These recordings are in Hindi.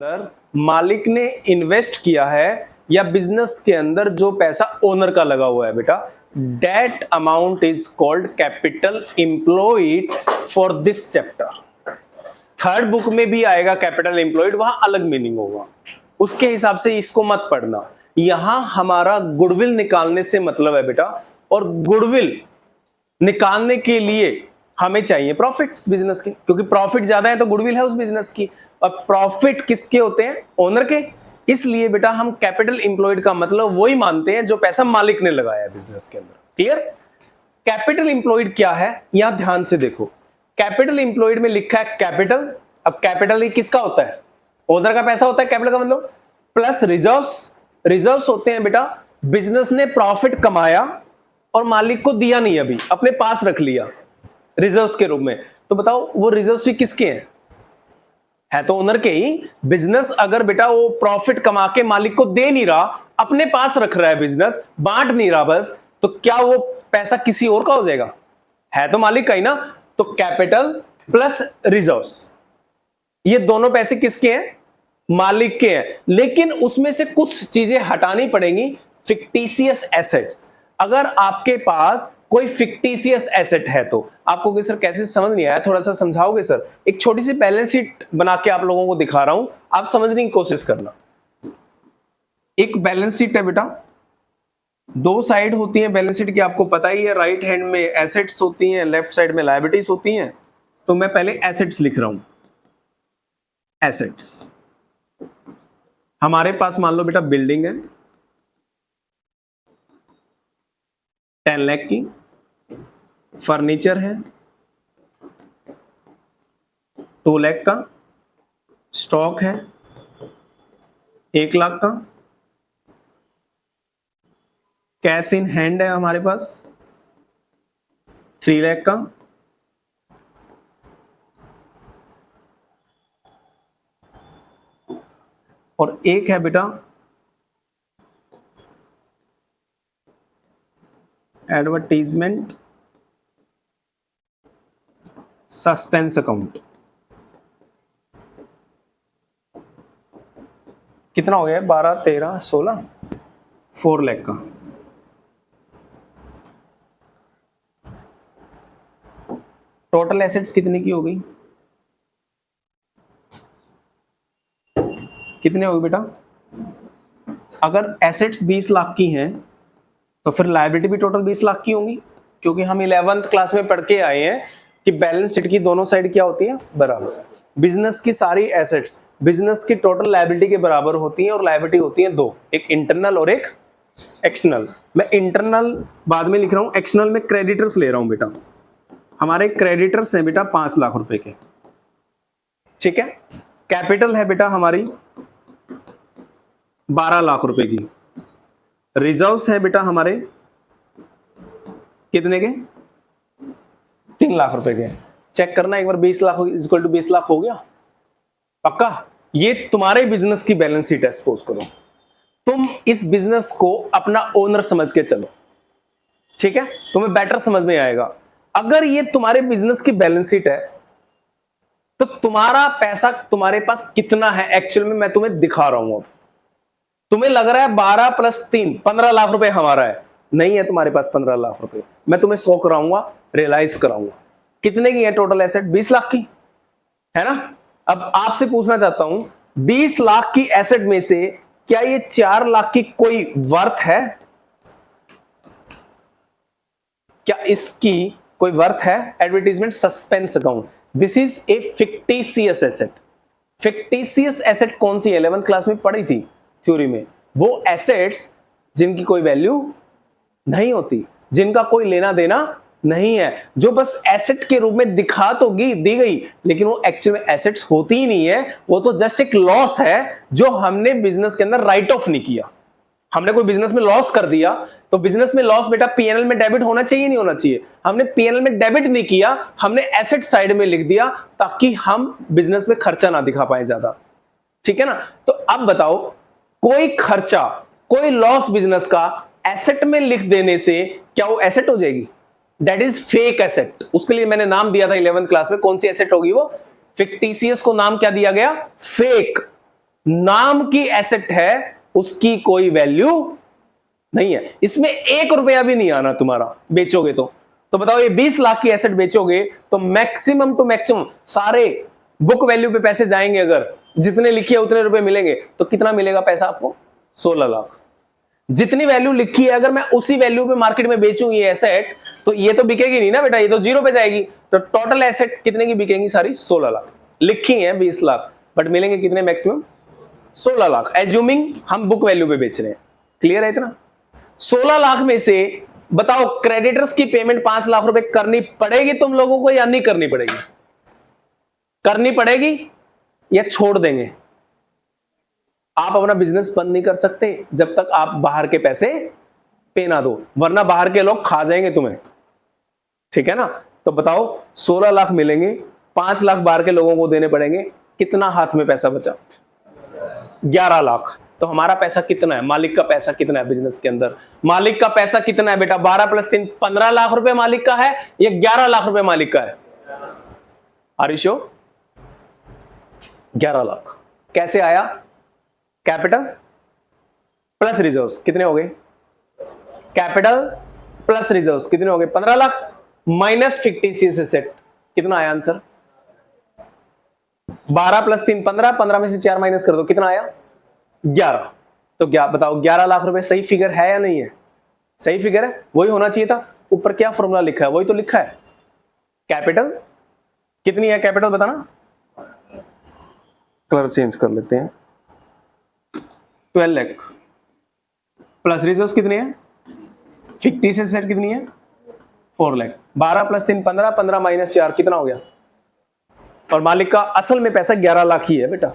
अंदर मालिक ने इन्वेस्ट किया है या बिजनेस के अंदर जो पैसा ओनर का लगा हुआ है बेटा, that amount is called capital employed for this chapter. Third book में भी आएगा कैपिटल एम्प्लॉयड, वहां अलग मीनिंग होगा, उसके हिसाब से इसको मत पढ़ना। यहां हमारा गुडविल निकालने से मतलब है बेटा, और गुडविल निकालने के लिए हमें चाहिए प्रॉफिट्स बिजनेस के, क्योंकि प्रॉफिट ज्यादा है तो गुडविल है उस बिजनेस की, और प्रॉफिट किसके होते हैं? ओनर के। इसलिए बेटा हम कैपिटल एम्प्लॉयड का मतलब वही मानते हैं जो पैसा मालिक ने लगाया है बिजनेस के अंदर। क्लियर? कैपिटल एम्प्लॉयड क्या है यहां ध्यान से देखो। कैपिटल एम्प्लॉयड में लिखा है कैपिटल। अब कैपिटल किसका होता है? ओनर का पैसा होता है कैपिटल का मतलब, प्लस रिजर्व्स। रिजर्व्स होते हैं बेटा, बिजनेस ने प्रॉफिट कमाया और मालिक को दिया नहीं, अभी अपने पास रख लिया रिजर्व्स के रूप में। तो बताओ वो रिजर्व्स भी किसके हैं? है तो ओनर के ही। बिजनेस अगर बेटा वो प्रॉफिट कमा के मालिक को दे नहीं रहा, अपने पास रख रहा है, बिजनेस बांट नहीं रहा बस, तो क्या वो पैसा किसी और का हो जाएगा? है तो मालिक का ही ना। तो कैपिटल प्लस रिजर्व्स, ये दोनों पैसे किसके हैं? मालिक के हैं। लेकिन उसमें से कुछ चीजें हटानी पड़ेंगी। फिक्टिशियस एसेट्स, अगर आपके पास कोई फिक्टिशियस एसेट है तो आपको कि सर कैसे समझ नहीं आया, थोड़ा सा समझाओगे सर? एक छोटी सी बैलेंस शीट बना के आप लोगों को दिखा रहा हूं, आप समझने की कोशिश करना। एक बैलेंस शीट है बेटा, दो साइड होती है बैलेंस शीट की, आपको पता ही है। राइट हैंड में एसेट्स होती हैं, लेफ्ट साइड में लायबिलिटीज होती हैं। तो मैं पहले एसेट्स लिख रहा हूं। एसेट्स हमारे पास मान लो बेटा बिल्डिंग है 10 लाख की, फर्नीचर है 2 लाख का, स्टॉक है 1 लाख का, कैश इन हैंड है हमारे पास 3 लाख का, और एक है बेटा एडवर्टीजमेंट सस्पेंस अकाउंट। कितना हो गया? 12, 13, 16, 4 लाख का। टोटल एसेट्स कितने की हो गई? कितने हो गए बेटा? अगर एसेट्स 20 लाख की हैं तो फिर लायबिलिटी भी टोटल 20 लाख की होंगी, क्योंकि हम 11th क्लास में पढ़ के आए हैं कि बैलेंस शीट की दोनों साइड क्या होती है? बराबर। बिजनेस की सारी एसेट्स बिजनेस की टोटल लायबिलिटी के बराबर होती हैं, और लायबिलिटी होती है दो, एक इंटरनल और एक एक्सटर्नल। मैं इंटरनल बाद में लिख रहा हूं, एक्सटर्नल में क्रेडिटर्स ले रहा हूं बेटा। हमारे क्रेडिटर्स हैं बेटा 5 लाख रुपए के, ठीक है। कैपिटल है बेटा हमारी 12 लाख रुपए की। रिजर्व्स है बेटा हमारे कितने के? 3 लाख रुपए के। चेक करना एक बार, 20 लाख इक्वल टू 20 लाख हो गया पक्का? ये तुम्हारे बिजनेस की बैलेंस शीट है। सपोज करो तुम इस बिजनेस को अपना ओनर समझ के चलो, ठीक है, तुम्हें बेटर समझ में आएगा। अगर ये तुम्हारे बिजनेस की बैलेंस शीट है तो तुम्हारा पैसा तुम्हारे पास कितना है एक्चुअल में मैं तुम्हें दिखा रहा हूं। अब तुम्हें लग रहा है 12 + 3 15 लाख रुपए हमारा है, नहीं है तुम्हारे पास 15 लाख रुपए। मैं तुम्हें शो कराऊंगा, रियलाइज कराऊंगा। कितने की है टोटल एसेट? 20 लाख की है ना। अब आपसे पूछना चाहता हूं, 20 लाख की एसेट में से क्या ये 4 लाख की कोई वर्थ है? क्या इसकी कोई वर्थ है? Advertisement suspense account, this is a fictitious asset. Fictitious asset कौन सी? 11th क्लास में पढ़ी थी थ्योरी में। वो एसेट्स जिनकी कोई वैल्यू नहीं होती, जिनका कोई लेना देना नहीं है, जो बस एसेट के रूप में दिखा तो दी गई, लेकिन वो एक्चुअल में एसेट्स होती ही नहीं है। वो तो जस्ट एक लॉस है जो हमने बिजनेस के अंदर राइट ऑफ नहीं किया। हमने कोई बिजनेस में लॉस कर दिया, तो बिजनेस में लॉस बेटा पीएनएल में डेबिट होना चाहिए नहीं होना चाहिए? हमने पीएनएल में डेबिट नहीं किया, हमने एसेट साइड में लिख दिया ताकि हम बिजनेस में खर्चा ना दिखा पाए ज्यादा, ठीक है ना। तो अब बताओ, कोई खर्चा कोई लॉस बिजनेस का एसेट में लिख देने से क्या वो एसेट हो जाएगी? That is fake asset. उसके लिए मैंने नाम दिया था 11th क्लास में, कौन सी एसेट होगी वो? फिक्टिशियस को नाम क्या दिया गया? फेक। नाम की एसेट है, उसकी कोई वैल्यू नहीं है। इसमें 1 रुपया भी नहीं आना तुम्हारा बेचोगे तो बताओ ये 20 लाख की एसेट बेचोगे तो मैक्सिमम टू मैक्सिमम सारे बुक वैल्यू पे पैसे जाएंगे, अगर जितने लिखी है उतने रुपए मिलेंगे तो कितना मिलेगा पैसा आपको? 16 लाख। जितनी वैल्यू लिखी है अगर मैं उसी वैल्यू पे मार्केट में बेचूं ये एसेट, तो ये तो बिकेगी नहीं ना बेटा, ये तो जीरो पे जाएगी। तो टोटल एसेट कितने की बिकेंगी? सारी 16 लाख। लिखी है 20 लाख बट मिलेंगे कितने? मैक्सिमम 16 लाख, एज्यूमिंग हम बुक वैल्यू पे बेच रहे हैं। क्लियर है इतना? 16 लाख में से बताओ क्रेडिटर्स की पेमेंट 5 लाख रुपए करनी पड़ेगी तुम लोगों को या नहीं करनी पड़ेगी? करनी पड़ेगी या छोड़ देंगे? आप अपना बिजनेस बंद नहीं कर सकते जब तक आप बाहर के पैसे पे ना दो, वरना बाहर के लोग खा जाएंगे तुम्हें। ठीक है ना? तो बताओ 16 लाख मिलेंगे, 5 लाख बाहर के लोगों को देने पड़ेंगे, कितना हाथ में पैसा बचा? 11 लाख। तो हमारा पैसा कितना है? मालिक का पैसा कितना है बिजनेस के अंदर? मालिक का पैसा कितना है बेटा? 12 + 3 15 लाख रुपए मालिक का है या 11 लाख रुपए मालिक का है? Are you sure? 11 लाख। कैसे आया? कैपिटल प्लस रिजर्व्स कितने हो गए? कैपिटल प्लस रिजर्व्स कितने हो गए? 15 लाख माइनस फिक्टिशियस एसेट कितना आया आंसर? 12 + 3 15, 15 में से 4 माइनस कर दो, कितना आया? 11। तो क्या बताओ 11 लाख रुपए सही फिगर है या नहीं है? सही फिगर है, वही होना चाहिए था। ऊपर क्या फॉर्मूला लिखा है? वही तो लिखा है। कैपिटल कितनी है? कैपिटल बताना, कलर चेंज कर लेते हैं। 12 लाख प्लस रिजर्व्स कितनी है? फिक्टिशियस एसेट कितनी है? 4 लाख। 12 + 3 15, 15 - 4 कितना हो गया? और मालिक का असल में पैसा 11 लाख ही है बेटा,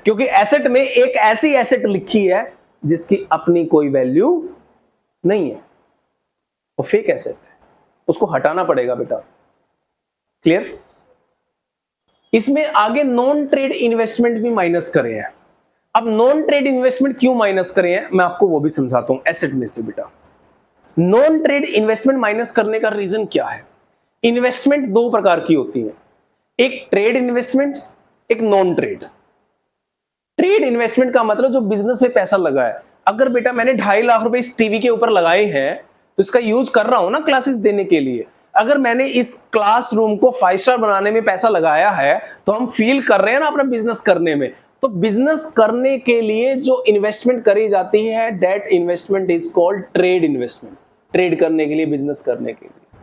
क्योंकि एसेट में एक ऐसी एसेट लिखी है जिसकी अपनी कोई वैल्यू नहीं है, वो फेक एसेट है, उसको हटाना पड़ेगा बेटा। क्लियर? इसमें आगे नॉन ट्रेड इन्वेस्टमेंट भी माइनस करे हैं। अब नॉन ट्रेड इन्वेस्टमेंट क्यों माइनस करे हैं मैं आपको वो भी समझाता हूं एसेट में से बेटा। नॉन ट्रेड इन्वेस्टमेंट माइनस करने का रीजन क्या है? इन्वेस्टमेंट 2 प्रकार की होती है, एक ट्रेड इन्वेस्टमेंट्स, एक नॉन ट्रेड। ट्रेड इन्वेस्टमेंट का मतलब जो बिजनेस में पैसा लगा है। अगर बेटा मैंने 2.5 लाख रुपए इस टीवी के ऊपर लगाए हैं तो इसका यूज कर रहा हूं ना क्लासेस देने के लिए। अगर मैंने इस क्लासरूम को 5 स्टार बनाने में पैसा लगाया है तो हम फील कर रहे हैं ना अपना बिजनेस करने में। तो बिजनेस करने के लिए जो इन्वेस्टमेंट करी जाती है that investment is called trade investment. Trade करने के लिए, बिजनेस करने के लिए।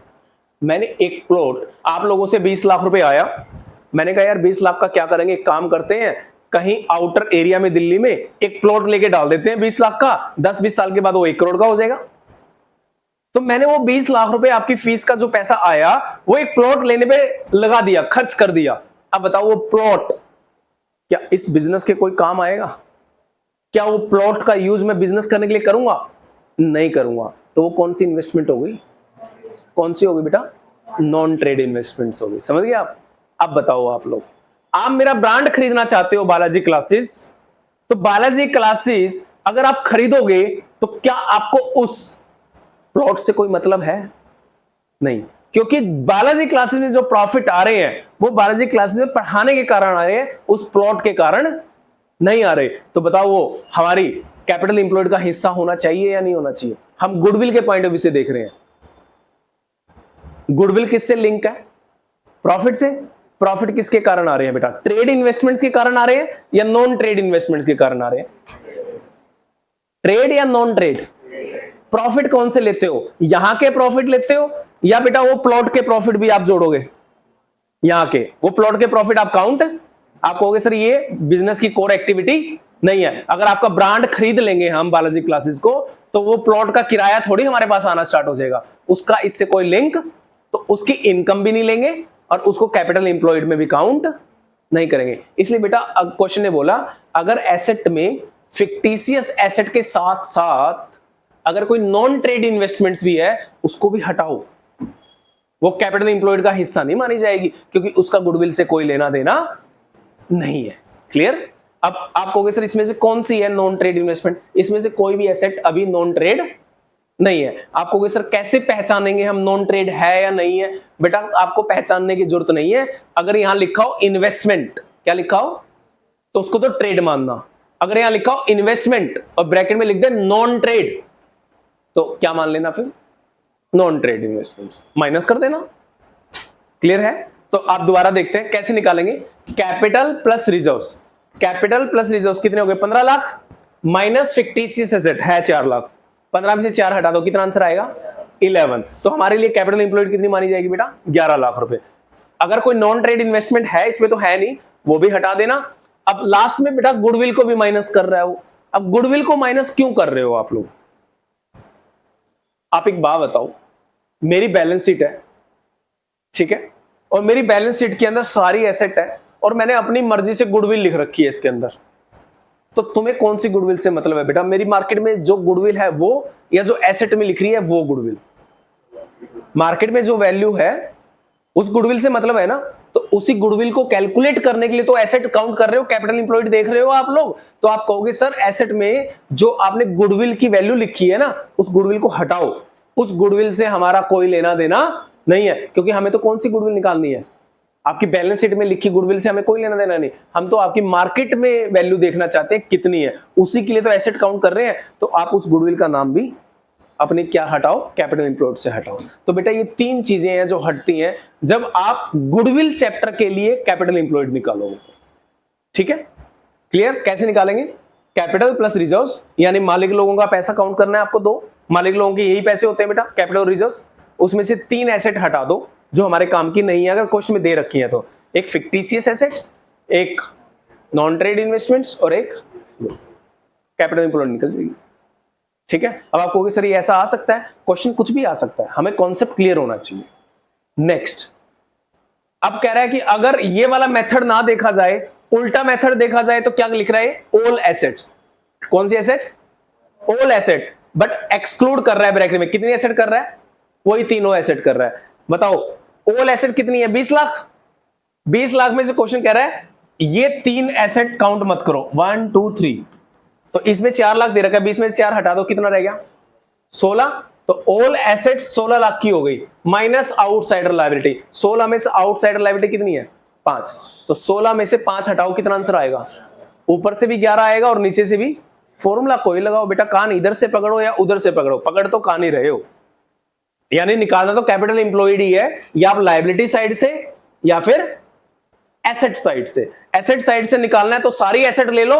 मैंने एक प्लॉट, आप लोगों से 20 लाख रुपए आया, मैंने कहा यार 20 लाख का क्या करेंगे, एक काम करते हैं कहीं आउटर एरिया में दिल्ली में एक प्लॉट लेके डाल देते हैं 20 लाख का, 10-20 साल के बाद वो 1 करोड़ का हो जाएगा। तो मैंने वो 20 लाख रुपए आपकी फीस का जो पैसा आया वो एक प्लॉट लेने पे लगा दिया, खर्च कर दिया। अब बताओ वो प्लॉट क्या इस बिजनेस के कोई काम आएगा? क्या वो प्लॉट का यूज मैं बिजनेस करने के लिए करूंगा? नहीं करूंगा। तो वो कौन सी इन्वेस्टमेंट हो गई? कौन सी होगी बेटा? नॉन ट्रेड इन्वेस्टमेंट्स होगी। समझ गए आप? अब बताओ आप लोग, आप मेरा ब्रांड खरीदना चाहते हो बालाजी क्लासेस, तो बालाजी क्लासेस अगर आप खरीदोगे तो क्या आपको उस प्लॉट से कोई मतलब है? नहीं, क्योंकि बालाजी क्लासेस में जो प्रॉफिट आ रहे हैं वो बालाजी क्लासेस में पढ़ाने के कारण आ रहे हैं, उस प्लॉट के कारण नहीं आ रहे। तो बताओ वो हमारी कैपिटल इंप्लॉयड का हिस्सा होना चाहिए या नहीं होना चाहिए? हम गुडविल के पॉइंट ऑफ व्यू से देख रहे हैं। गुडविल किससे लिंक है? प्रॉफिट से। प्रॉफिट किसके कारण आ रहे हैं बेटा? ट्रेड इन्वेस्टमेंट्स के कारण आ रहे हैं या नॉन ट्रेड इन्वेस्टमेंट्स के कारण आ रहे हैं? ट्रेड या नॉन ट्रेड? प्रॉफिट कौन से लेते हो? यहां के प्रॉफिट लेते हो या बेटा वो प्लॉट के प्रॉफिट भी आप जोड़ोगे? यहां के वो प्लॉट के प्रॉफिट आप काउंट, आप कहोगे सर ये बिजनेस की कोर एक्टिविटी नहीं है। अगर आपका ब्रांड खरीद लेंगे हम बालाजी क्लासेस को तो वो प्लॉट का किराया थोड़ी हमारे पास आना स्टार्ट हो जाएगा, उसका इससे कोई लिंक, तो उसकी इनकम भी नहीं लेंगे और उसको कैपिटल एम्प्लॉयड में भी काउंट नहीं करेंगे। इसलिए बेटा क्वेश्चन ने बोला अगर एसेट में फिक्टिशियस एसेट के साथ साथ अगर कोई नॉन ट्रेड इन्वेस्टमेंट्स भी है उसको भी हटाओ, वो कैपिटल एम्प्लॉयड का हिस्सा नहीं मानी जाएगी क्योंकि उसका गुडविल से कोई लेना देना नहीं है। क्लियर? अब आप कहोगे सर इसमें से कौन सी है नॉन ट्रेड इन्वेस्टमेंट? इसमें से कोई भी एसेट अभी नॉन ट्रेड नहीं है। आप कहोगे सर कैसे पहचानेंगे हम नॉन ट्रेड है या नहीं है? बेटा आपको पहचानने की जरूरत नहीं है। अगर यहां लिखा हो इन्वेस्टमेंट, क्या लिखा हो, तो उसको तो ट्रेड मानना। अगर यहां लिखा हो इन्वेस्टमेंट और ब्रैकेट में लिख दे नॉन ट्रेड, तो क्या मान लेना फिर? नॉन ट्रेड इन्वेस्टमेंट्स, माइनस कर देना। क्लियर है? तो आप दोबारा देखते हैं कैसे निकालेंगे। Capital plus reserves, capital plus reserves कितने हो गए? 15 लाख माइनस फिक्टिशियस एसेट है 4 लाख, 15 में से 4 हटा दो, कितना आंसर आएगा? 11। तो हमारे लिए कैपिटल इंप्लॉयड कितनी मानी जाएगी बेटा? 11 लाख रुपए। अगर कोई नॉन ट्रेड इन्वेस्टमेंट है इसमें तो है नहीं, वो भी हटा देना। अब लास्ट में बेटा गुडविल को भी माइनस कर रहा है वो। अब गुडविल को माइनस क्यों कर रहे हो आप लोग? आप एक बात बताओ, मेरी बैलेंस शीट है, ठीक है, और मेरी बैलेंस शीट के अंदर सारी एसेट है और मैंने अपनी मर्जी से गुडविल लिख रखी है इसके अंदर, तो तुम्हें कौन सी गुडविल से मतलब है बेटा? मेरी मार्केट में जो गुडविल है वो, या जो एसेट में लिख रही है वो गुडविल? मार्केट में जो वैल्यू है उस गुडविल से मतलब है ना। तो उसी गुडविल को कैलकुलेट करने के लिए तो एसेट काउंट कर रहे हो, कैपिटल इंप्लॉयड देख रहे हो आप लोग, तो आप कहोगे सर एसेट में जो आपने गुडविल की वैल्यू लिखी है ना, उस गुडविल को हटाओ, उस गुडविल से हमारा कोई लेना देना नहीं है, क्योंकि हमें तो कौन सी गुडविल निकालनी है? आपकी बैलेंस शीट में लिखी गुडविल से हमें कोई लेना देना नहीं, हम तो आपकी मार्केट में वैल्यू देखना चाहते हैं कितनी है, उसी के लिए तो एसेट काउंट कर रहे हैं। तो आप उस गुडविल का नाम भी अपने क्या हटाओ? कैपिटल इंप्लॉयड से हटाओ। तो बेटा ये 3 चीजें हैं जो हटती हैं जब आप गुडविल चैप्टर के लिए कैपिटल इंप्लॉयड निकालोगे। ठीक है, क्लियर? कैसे निकालेंगे? कैपिटल प्लस रिजर्व्स, यानी मालिक लोगों का पैसा काउंट करना है आपको। 2 मालिक लोगों के यही पैसे होते हैं बेटा, कैपिटल रिजर्व्स। उसमें से 3 एसेट हटा दो जो हमारे काम की नहीं है, अगर क्वेश्चन में दे रखी है तो। एक फिक्टिशियस एसेट्स, एक नॉन ट्रेड इन्वेस्टमेंट्स और एक कैपिटल इंप्लॉयड निकल जाएगी। ठीक है, अब आप कहोगे सर ये ऐसा आ सकता है? क्वेश्चन कुछ भी आ सकता है, हमें कॉन्सेप्ट क्लियर होना चाहिए। नेक्स्ट, अब कह रहा है कि अगर ये वाला मेथड ना देखा जाए, उल्टा मेथड देखा जाए, तो क्या लिख रहा है? All assets. कौन सी assets? All asset, but exclude कर रहा है ब्रैकेट में। कितनी एसेट कर रहा है? वही तीनों एसेट कर रहा है। बताओ ऑल एसेट कितनी है? 20 लाख। 20 लाख में से क्वेश्चन कह रहा है ये 3 एसेट काउंट मत करो, 1 2 3, तो इसमें 4 लाख दे रखा है, 20 में से 4 हटा दो, कितना रह गया? 16। तो ऑल एसेट 16 लाख की हो गई, माइनस आउटसाइडर लायबिलिटी। 16 में से आउटसाइडर लायबिलिटी कितनी है? 5। तो 16 में से 5 हटाओ, कितना आंसर आएगा? ऊपर से भी 11 आएगा और नीचे से भी। फॉर्मूला कोई लगाओ बेटा, कान इधर से पकड़ो या उधर से पकड़ो, पकड़ तो कान ही रहे हो। यानी निकालना तो कैपिटल इंप्लॉयड ही है, या आप लायबिलिटी साइड से या फिर एसेट साइड से। एसेट साइड से निकालना है तो सारी एसेट ले लो,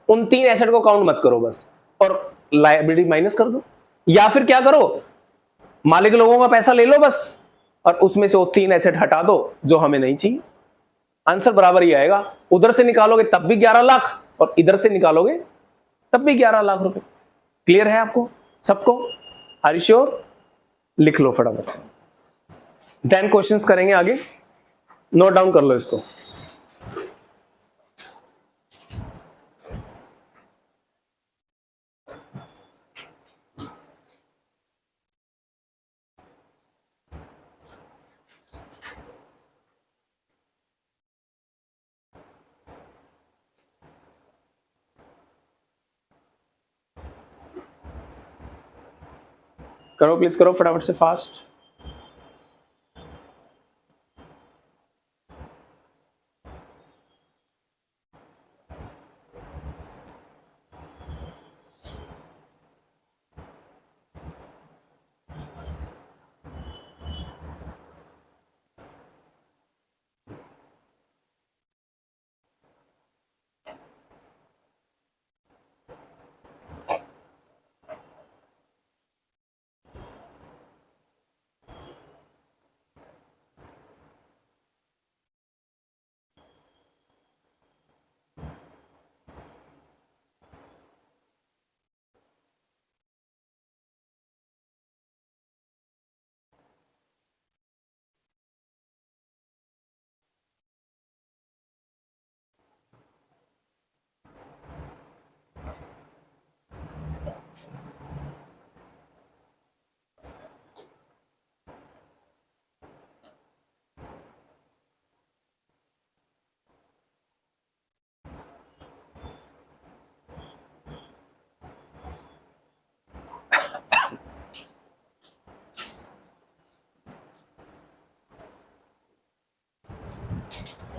उन 3 एसेट को काउंट मत करो बस, और लायबिलिटी माइनस कर दो। या फिर क्या करो, मालिक लोगों का पैसा ले लो बस, और उसमें से वो 3 एसेट हटा दो जो हमें नहीं चाहिए। आंसर बराबर ही आएगा। उधर से निकालोगे तब भी 11 लाख और इधर से निकालोगे तब भी 11 लाख रुपए। क्लियर है आपको सबको? Are you sure? लिख लो फटाफट से, देन क्वेश्चंस करेंगे आगे। नोट डाउन कर लो इसको। करो प्लीज, करो फटाफट से, फास्ट।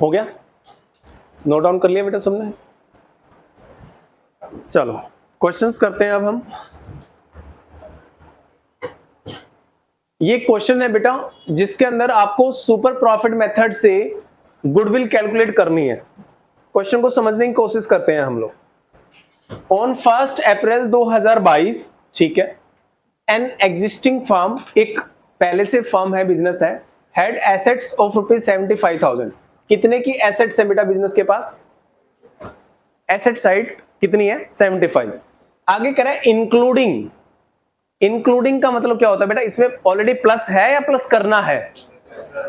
हो गया? नोट डाउन कर लिया बेटा सबने? चलो क्वेश्चंस करते हैं अब हम। ये क्वेश्चन है बेटा जिसके अंदर आपको सुपर प्रॉफिट मेथड से गुडविल कैलकुलेट करनी है। क्वेश्चन को समझने की कोशिश करते हैं हम लोग। ऑन 1 अप्रैल 2022, ठीक है, एन एग्जिस्टिंग फर्म, एक पहले से फर्म है, बिजनेस है, हैड एसेट्स ऑफ ₹75,000। कितने की एसेट्स है बेटा बिजनेस के पास? एसेट साइड कितनी है? 75। आगे कह रहा है इंक्लूडिंग। इंक्लूडिंग का मतलब क्या होता है बेटा? इसमें ऑलरेडी प्लस है या प्लस करना है?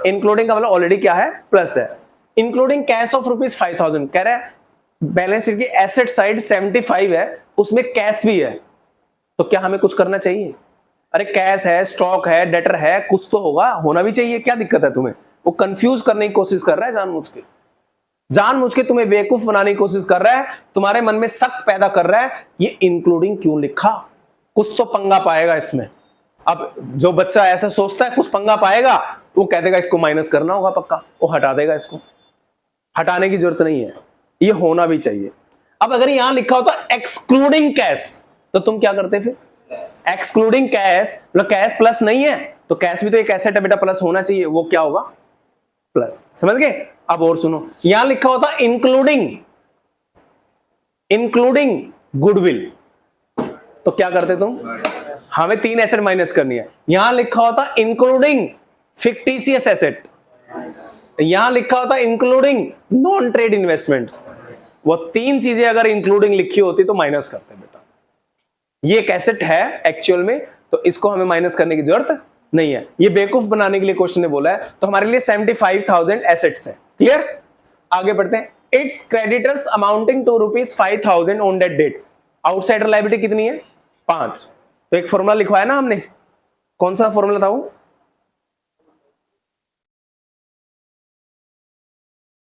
इंक्लूडिंग का मतलब ऑलरेडी क्या है? प्लस है। इंक्लूडिंग कैश ऑफ ₹5,000, कह रहा है बैलेंस शीट की एसेट साइड 75 है, उसमें कैश भी है, तो क्या हमें कुछ करना चाहिए? अरे कैश है, स्टॉक है, डेटर है, कुछ तो होगा, होना भी चाहिए, क्या दिक्कत है तुम्हें? वो कंफ्यूज करने की कोशिश कर रहा है जानबूझ के तुम्हें बेवकूफ बनाने की कोशिश कर रहा है, तुम्हारे मन में शक पैदा कर रहा है, ये इंक्लूडिंग क्यों लिखा? कुछ तो पंगा पाएगा इसमें। अब जो बच्चा ऐसा सोचता है कुछ पंगा पाएगा, वो कह देगा इसको माइनस करना होगा पक्का, वो हटा देगा। इसको हटाने की जरूरत नहीं है, ये होना भी चाहिए। अब अगर यहां लिखा होता एक्सक्लूडिंग कैश, तो तुम क्या करते फिर? एक्सक्लूडिंग कैश, मतलब कैश प्लस नहीं है, तो कैश भी तो एक एसेट है बेटा, प्लस होना चाहिए, वो क्या होगा? प्लस। समझ गए? अब और सुनो, यहां लिखा होता इंक्लूडिंग गुडविल, तो क्या करते तुम? हमें 3 एसेट माइनस करनी है। यहां लिखा होता इंक्लूडिंग फिक्टिशियस एसेट, यहां लिखा होता इंक्लूडिंग नॉन ट्रेड इन्वेस्टमेंट्स। वो 3 चीजें अगर इंक्लूडिंग लिखी होती तो माइनस करते बेटा। ये एक एसेट है एक्चुअल में, तो इसको हमें माइनस करने की जरूरत नहीं है। ये बेवकूफ बनाने के लिए क्वेश्चन ने बोला है, तो हमारे लिए 75,000 एसेट्स है। क्लियर? आगे बढ़ते हैं। It's creditors amounting to ₹5,000 on that date. Outsider liability कितनी है? 5। तो एक फॉर्मूला लिखवाया ना हमने, कौन सा फॉर्मूला था वो?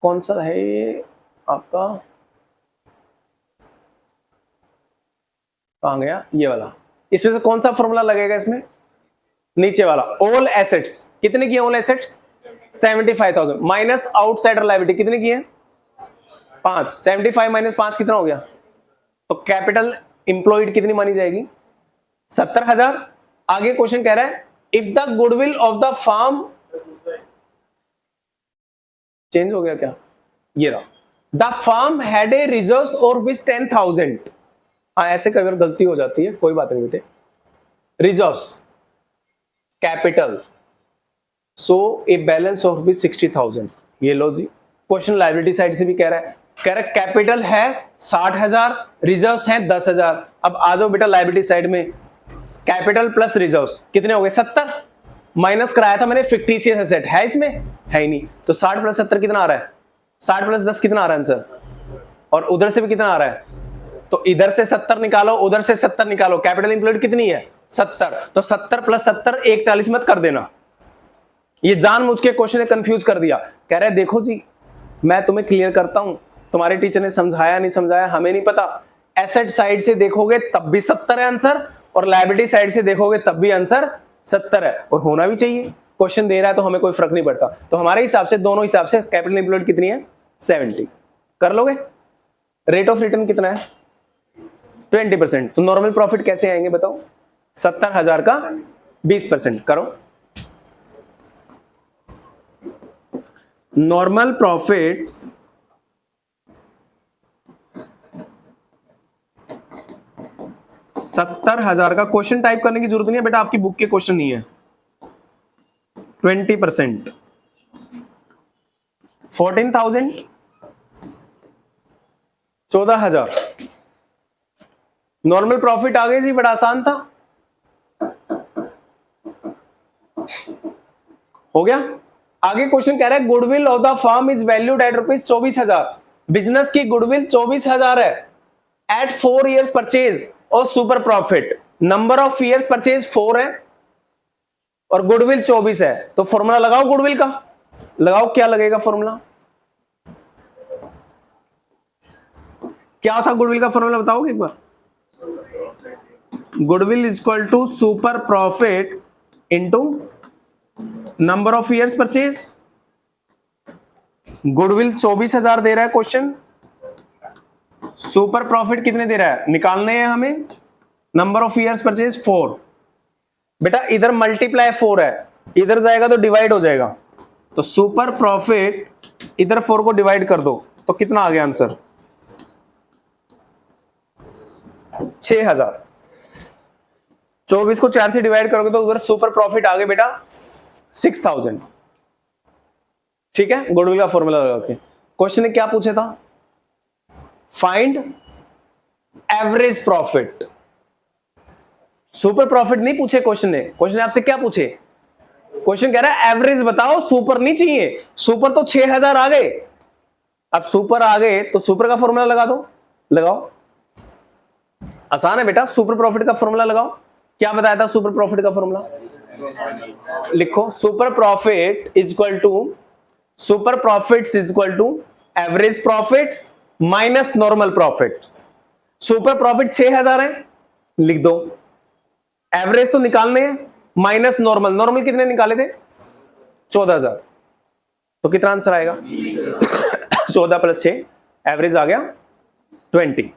कौन सा है ये आपका? कहां गया ये वाला? इसमें से कौन सा फॉर्मूला लगेगा इसमें? नीचे वाला। ऑल एसेट्स कितने की है? All assets 75,000 minus outsider liability कितने की है? 5। 75 माइनस 5 कितना हो गया? तो कैपिटल इंप्लॉयड कितनी मानी जाएगी? 70,000। आगे क्वेश्चन कह रहा है if the goodwill of the firm, change हो गया क्या? ये रहा, the firm had a reserves और विच 10,000। हाँ ऐसे कई बार गलती हो जाती है, कोई बात नहीं बेटे। Reserves capital, so a balance of which 60,000। ये लो जी। क्वेश्चन लायबिलिटी साइड से भी कह रहा है कैपिटल है 60,000, रिजर्व्स हैं 10,000। अब आ जाओ बेटा लायबिलिटी साइड में, कैपिटल प्लस रिजर्व्स कितने हो गए? 70। माइनस कराया था मैंने फिक्टिशियस एसेट, है इसमें? है ही नहीं। तो 60 प्लस 70 कितना आ रहा है? 60 प्लस 10 कितना आ रहा है आंसर? और उधर से भी कितना आ रहा है? तो इधर से 70 निकालो, उधर से 70 निकालो, कैपिटल इंप्लॉयड कितनी है? 70। तो 70 प्लस 70 140 मत कर देना। ये जानबूझ के क्वेश्चन ने कंफ्यूज कर दिया। कह रहे देखो जी मैं तुम्हें क्लियर करता हूं, तुम्हारे टीचर ने समझाया नहीं समझाया हमें नहीं पता। एसेट साइड से देखोगे तब भी 70 है आंसर, और लायबिलिटी साइड से देखोगे तब भी आंसर 70 है, और होना भी चाहिए। क्वेश्चन दे रहा है तो हमें कोई फर्क नहीं पड़ता। तो हमारे हिसाब से, दोनों हिसाब से कैपिटल इंप्लॉयड कितनी है? 70। कर लोगे? रेट ऑफ रिटर्न कितना है? 20%। तो नॉर्मल प्रॉफिट कैसे आएंगे बताओ? 70,000 का 20% करो। नॉर्मल प्रॉफिट्स 70,000 का क्वेश्चन टाइप करने की जरूरत नहीं है बेटा, आपकी बुक के क्वेश्चन नहीं है। 20% 14,000 14,000। नॉर्मल प्रॉफिट आ गई जी, बड़ा आसान था। हो गया? आगे क्वेश्चन कह रहा है goodwill of the firm is valued at ₹24,000। Business की गुडविल 24,000 है एट 4 years परचेज और super profit. Number of years purchase 4 है और गुडविल 24 है। तो फॉर्मूला लगाओ गुडविल का, लगाओ। क्या लगेगा फॉर्मूला? क्या था गुडविल का फॉर्मूला बताओगे एक बार? Goodwill is equal to super profit into number of years purchase. Goodwill 24,000 दे रहा है क्वेश्चन, सुपर प्रॉफिट कितने दे रहा है, निकालने हैं हमें। Number of years purchase 4। बेटा इधर मल्टीप्लाई 4 है, इधर जाएगा तो डिवाइड हो जाएगा, तो सुपर प्रॉफिट इधर 4 को डिवाइड कर दो तो कितना आ गया आंसर, 6000। 24 को 4 से डिवाइड करोगे तो उधर सुपर प्रॉफिट आ गया बेटा 6000। ठीक है, गुडविल का फॉर्मूला लगा के। क्वेश्चन ने क्या पूछा था, find average profit. Super profit नहीं पूछे क्वेश्चन ने, क्वेश्चन ने आपसे क्या पूछे, क्वेश्चन कह रहा है एवरेज बताओ, सुपर नहीं चाहिए। सुपर तो 6000 आ गए, अब सुपर आ गए तो सुपर का फॉर्मूला लगा दो, लगाओ, आसान है बेटा। सुपर प्रॉफिट का फॉर्मूला लगाओ, क्या बताया था सुपर प्रॉफिट का फॉर्मूला, लिखो super profit is equal to, super profits is equal to average profits minus normal profits. Super profit 6000 है, लिख दो, एवरेज तो निकालने हैं, माइनस नॉर्मल, नॉर्मल कितने निकाले थे 14000, तो कितना आंसर आएगा 14 + 6, एवरेज आ गया 20।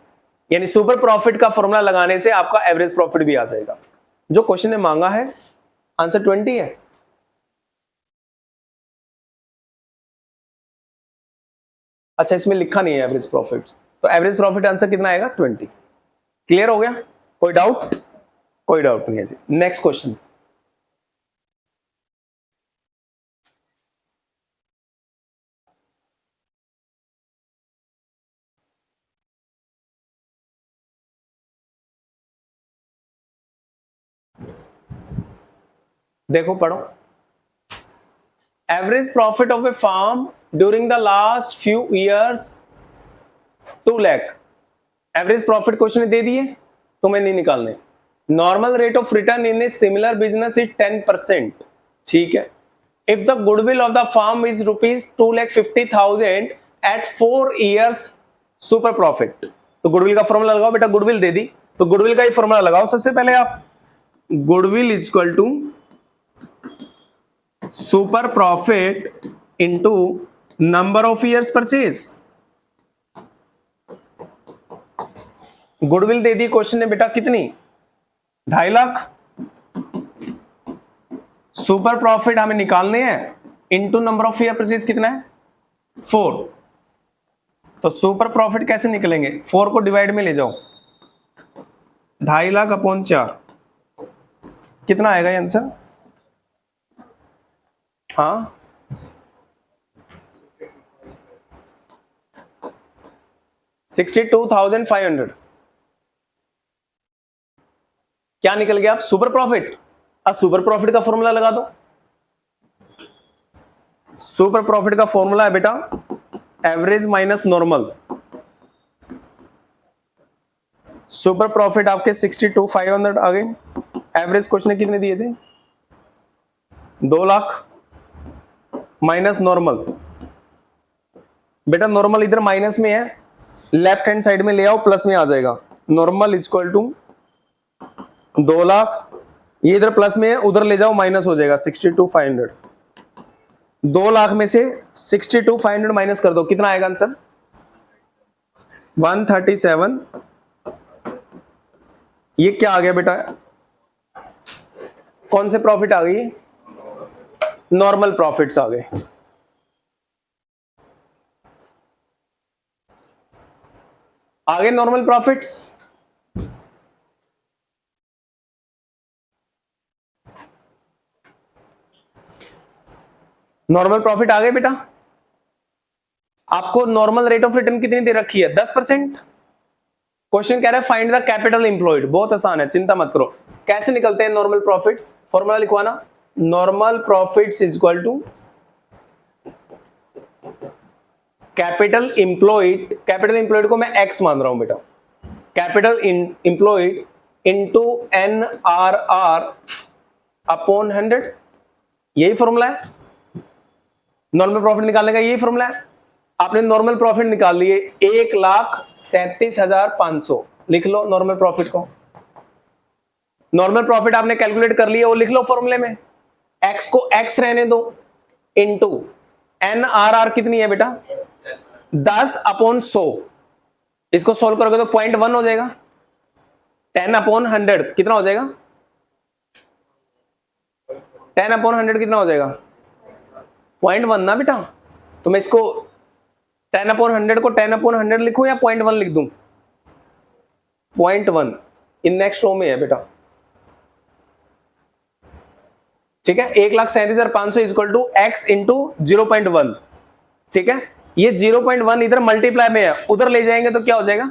यानी सुपर प्रॉफिट का फॉर्मूला लगाने से आपका एवरेज प्रॉफिट भी आ जाएगा। जो क्वेश्चन ने मांगा है आंसर 20 है। अच्छा इसमें लिखा नहीं है एवरेज प्रॉफिट, तो एवरेज प्रॉफिट आंसर कितना आएगा 20। क्लियर हो गया, कोई डाउट, कोई डाउट नहीं है जी। नेक्स्ट क्वेश्चन, देखो पढ़ो, average profit of a firm during the last few years 2 lakh. Average profit question दे दिए, तुम्हें नहीं निकालने। Normal rate of return in a similar business is 10%। ठीक है, if the goodwill of the firm is ₹2,50,000 at 4 years super profit. तो गुडविल का फॉर्मूला लगाओ बेटा, गुडविल दे दी तो गुडविल का ही फॉर्मूला लगाओ सबसे पहले आप। Goodwill is equal to super profit into number of years purchase. Goodwill दे दी क्वेश्चन ने बेटा कितनी, 2.5 लाख। सुपर प्रॉफिट हमें निकालने हैं, into number of year purchase कितना है 4। तो सुपर प्रॉफिट कैसे निकलेंगे, 4 को डिवाइड में ले जाओ, 2.5 लाख अपॉन 4, कितना आएगा आंसर, हाँ 62,500। क्या निकल गया, आप सुपर प्रॉफिट। अब सुपर प्रॉफिट का फॉर्मूला लगा दो। सुपर प्रॉफिट का फॉर्मूला है बेटा average minus normal. Super profit आपके 62,500 आ गए। एवरेज क्वेश्चन कितने दिए थे 2 लाख माइनस नॉर्मल। बेटा नॉर्मल इधर माइनस में है, लेफ्ट हैंड साइड में ले आओ, प्लस में आ जाएगा। Normal is equal to 2 lakh, ये इधर प्लस में है, उधर ले जाओ माइनस हो जाएगा 62,500। 2 लाख में से 62,500 माइनस कर दो, कितना आएगा आंसर 137। ये क्या आ गया बेटा, कौन से प्रॉफिट आ गई, नॉर्मल प्रॉफिट्स आ गए। आगे नॉर्मल प्रॉफिट्स, नॉर्मल प्रॉफिट आ गए बेटा। आपको नॉर्मल रेट ऑफ रिटर्न कितनी दे रखी है 10%। क्वेश्चन कह रहा है फाइंड द कैपिटल एम्प्लॉयड, बहुत आसान है, चिंता मत करो। कैसे निकलते हैं नॉर्मल प्रॉफिट्स, फॉर्मूला लिखवाना, normal profits is equal to capital employed. Capital employed को मैं एक्स मान रहा हूं बेटा, capital employed into NRR upon 100। यही फॉर्मूला है नॉर्मल प्रॉफिट निकालने का, यही फॉर्मूला है। आपने नॉर्मल प्रॉफिट निकाल लिए 1,37,500, लिख लो नॉर्मल प्रॉफिट को। नॉर्मल प्रॉफिट आपने कैलकुलेट कर लिया, वो लिख लो फॉर्मूले में, एक्स को एक्स रहने दो, इंटू NRR कितनी है बेटा 10 अपॉन 100। इसको सोल्व करोगे तो 0.1 हो जाएगा। 10/100 कितना हो जाएगा? 10/100 कितना हो जाएगा? 0.1 ना बेटा। तो मैं इसको 10/100 को 10/100 लिखूं या 0.1 लिख दूं? 0.1 इन नेक्स्ट रो में है बेटा, ठीक है। 1,37,500 इक्वल टू x इंटू 0.1, ठीक है। ये 0.1 इधर मल्टीप्लाई में है, उधर ले जाएंगे तो क्या हो जाएगा?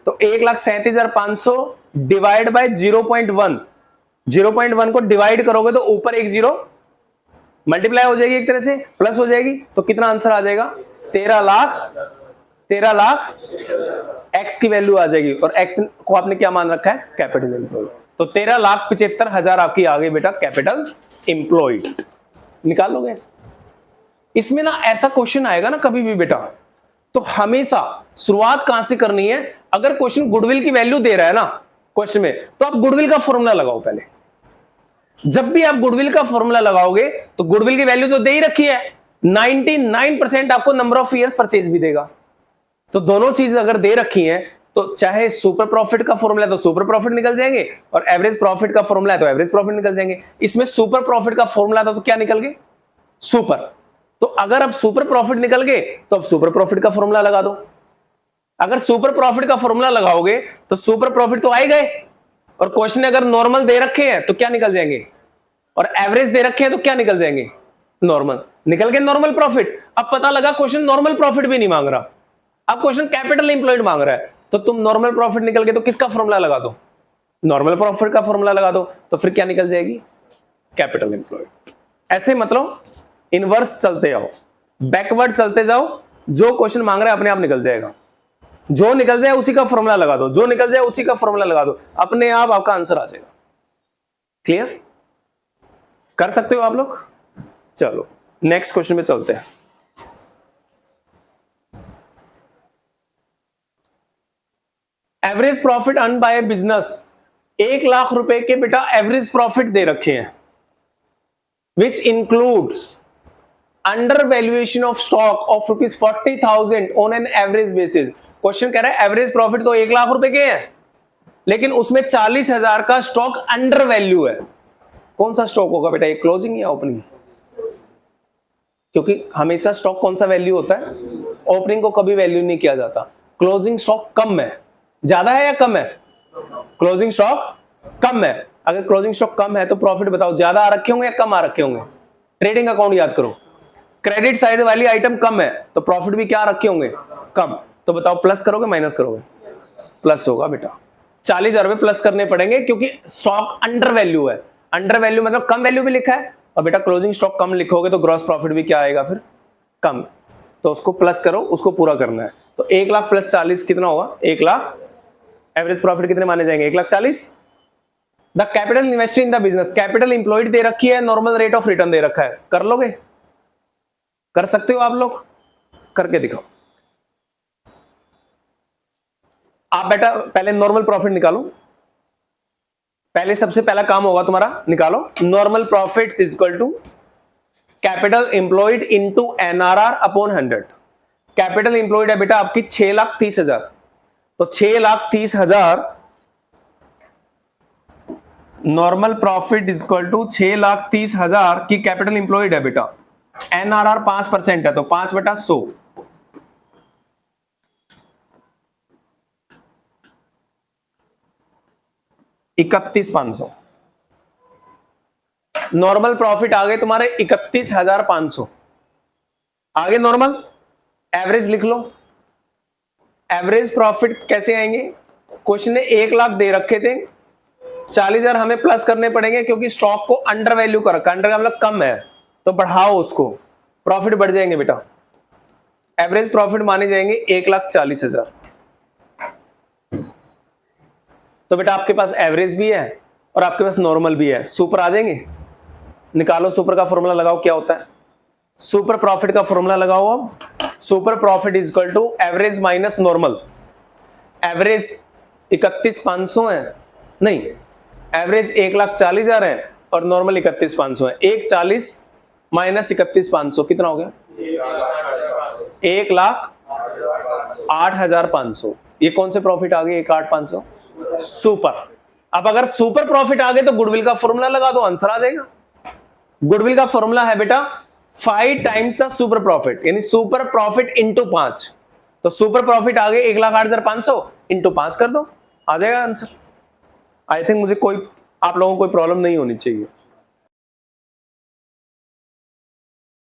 तो 1,37,500 डिवाइड बाय 0.1, 0.1 को डिवाइड करोगे तो ऊपर एक जीरो मल्टीप्लाई हो जाएगी, एक तरह से प्लस हो जाएगी, तो कितना आंसर आ जाएगा? 13 लाख x की वैल्यू आ जाएगी, और x को आपने क्या मान रखा है? Capital employed. तो 13,75,000 आपकी आ गई बेटा कैपिटल एम्प्लॉयड। निकाल लोगे ऐसे? इसमें ना ऐसा क्वेश्चन आएगा ना कभी भी बेटा, तो हमेशा शुरुआत कहां से करनी है? अगर क्वेश्चन गुडविल की वैल्यू दे रहा है ना क्वेश्चन में, तो आप गुडविल का फॉर्मूला लगाओ पहले। जब भी आप गुडविल का फॉर्मूला लगाओगे तो गुडविल की वैल्यू तो दे ही रखी है, 99% आपको नंबर ऑफ ईयर्स परचेज भी देगा। तो दोनों चीज अगर दे रखी हैं तो चाहे सुपर प्रॉफिट का फॉर्मूला है तो सुपर प्रॉफिट निकल जाएंगे, और एवरेज प्रॉफिट का फॉर्मूला है तो एवरेज प्रॉफिट निकल जाएंगे। इसमें सुपर प्रॉफिट का फॉर्मूला था तो क्या निकल गए? सुपर। तो अगर अब सुपर प्रॉफिट निकल गए तो अब सुपर प्रॉफिट का फॉर्मूला लगा दो। अगर सुपर प्रॉफिट का फॉर्मूला लगाओगे तो सुपर प्रॉफिट तो आ ही गए, और क्वेश्चन अगर नॉर्मल दे रखे हैं तो क्या निकल जाएंगे, और एवरेज दे रखे हैं तो क्या निकल जाएंगे? नॉर्मल। निकल गए नॉर्मल प्रॉफिट। अब पता लगा क्वेश्चन नॉर्मल प्रॉफिट भी नहीं मांग रहा, अब क्वेश्चन कैपिटल एम्प्लॉयड मांग रहा है, तो तुम नॉर्मल प्रॉफिट निकल गए तो किसका फॉर्मूला लगा दो? नॉर्मल प्रॉफिट का फॉर्मूला लगा दो, तो फिर क्या निकल जाएगी? Capital employed. ऐसे मतलब इनवर्स चलते जाओ, बैकवर्ड चलते जाओ, जो क्वेश्चन मांग रहा है अपने आप निकल जाएगा। जो निकल जाए उसी का फॉर्मूला लगा दो, जो निकल जाए उसी का फॉर्मूला लगा दो, अपने आप आपका आंसर आ जाएगा। क्लियर? कर सकते हो आप लोग? चलो नेक्स्ट क्वेश्चन में चलते हैं। Average profit earn by business, 1 lakh रुपए के बेटा एवरेज प्रॉफिट दे रखे हैं, which includes under valuation of stock of ₹40,000 on an average basis. Question कह रहा है एवरेज प्रॉफिट तो 1 लाख रुपए के हैं, लेकिन उसमें 40,000 का स्टॉक अंडर वैल्यू है। कौन सा स्टॉक होगा बेटा? ये क्लोजिंग या ओपनिंग? क्योंकि हमेशा स्टॉक कौन सा वैल्यू होता है? ओपनिंग को कभी वैल्यू नहीं किया जाता। क्लोजिंग स्टॉक कम है, ज्यादा है या कम है? क्लोजिंग स्टॉक कम है। अगर क्लोजिंग स्टॉक कम है तो प्रॉफिट बताओ ज्यादा आ रखे होंगे या कम आ रखे होंगे? ट्रेडिंग अकाउंट याद करो, क्रेडिट साइड वाली आइटम कम है तो प्रॉफिट भी क्या रखे होंगे? कम। तो बताओ प्लस करोगे माइनस करोगे? प्लस होगा बेटा। 40,000 रुपए प्लस करने पड़ेंगे क्योंकि स्टॉक अंडर वैल्यू है। अंडर वैल्यू मतलब कम वैल्यू भी लिखा है, और बेटा क्लोजिंग स्टॉक कम लिखोगे तो ग्रॉस प्रॉफिट भी क्या आएगा फिर? कम। तो उसको प्लस करो, उसको पूरा करना है। तो 1 लाख प्लस 40 कितना होगा? 1 लाख। एवरेज प्रॉफिट कितने माने जाएंगे? 1,40,000। The capital invested in the business, capital employed दे रखी है, नॉर्मल रेट ऑफ रिटर्न दे रखा है। कर लोगे? कर सकते हो आप लोग? करके दिखाओ। आप बेटा पहले नॉर्मल प्रॉफिट निकालो, पहले सबसे पहला काम होगा तुम्हारा, निकालो normal profits equal to capital employed into NRR upon 100। Capital employed है बेटा आपकी 6,30,000, तो 6,30,000 नॉर्मल प्रॉफिट इक्वल टू 6,30,000 की कैपिटल इंप्लॉयड है बेटा। एनआरआर 5% है तो 5/100, ₹31,500। नॉर्मल प्रॉफिट आ गए तुम्हारे 31,500 आगे। नॉर्मल एवरेज लिख लो। एवरेज प्रॉफिट कैसे आएंगे? क्वेश्चन ने 1 लाख दे रखे थे, 40,000 हमें प्लस करने पड़ेंगे क्योंकि स्टॉक को अंडर वैल्यू कर रखा है। अंडर का मतलब कम है, तो बढ़ाओ उसको, प्रॉफिट बढ़ जाएंगे बेटा। एवरेज प्रॉफिट माने जाएंगे 1,40,000। तो बेटा आपके पास एवरेज भी है और आपके पास नॉर्मल भी है, सुपर आ जाएंगे। निकालो सुपर का फॉर्मूला लगाओ, क्या होता है? सुपर प्रॉफिट का फॉर्मूला लगाओ। अब super profit is equal to average minus normal. Average 31,500 है, नहीं, एवरेज 1,40,000 है और नॉर्मल 31,500 है। 1,40,000 माइनस 31,500 कितना हो गया? 1,08,500। ये कौन से प्रॉफिट आ गए 1,8,500? सुपर। अब अगर सुपर प्रॉफिट आ गए तो गुडविल का फॉर्मूला लगा दो, आंसर आ जाएगा। गुडविल का फॉर्मूला है बेटा 5 टाइम्स द सुपर प्रॉफिट, यानी सुपर प्रॉफिट इंटू 5। तो सुपर प्रॉफिट आ गए 1,08,500 इंटू 5 कर दो, आ जाएगा आंसर। आई थिंक मुझे कोई आप लोगों को कोई प्रॉब्लम नहीं होनी चाहिए।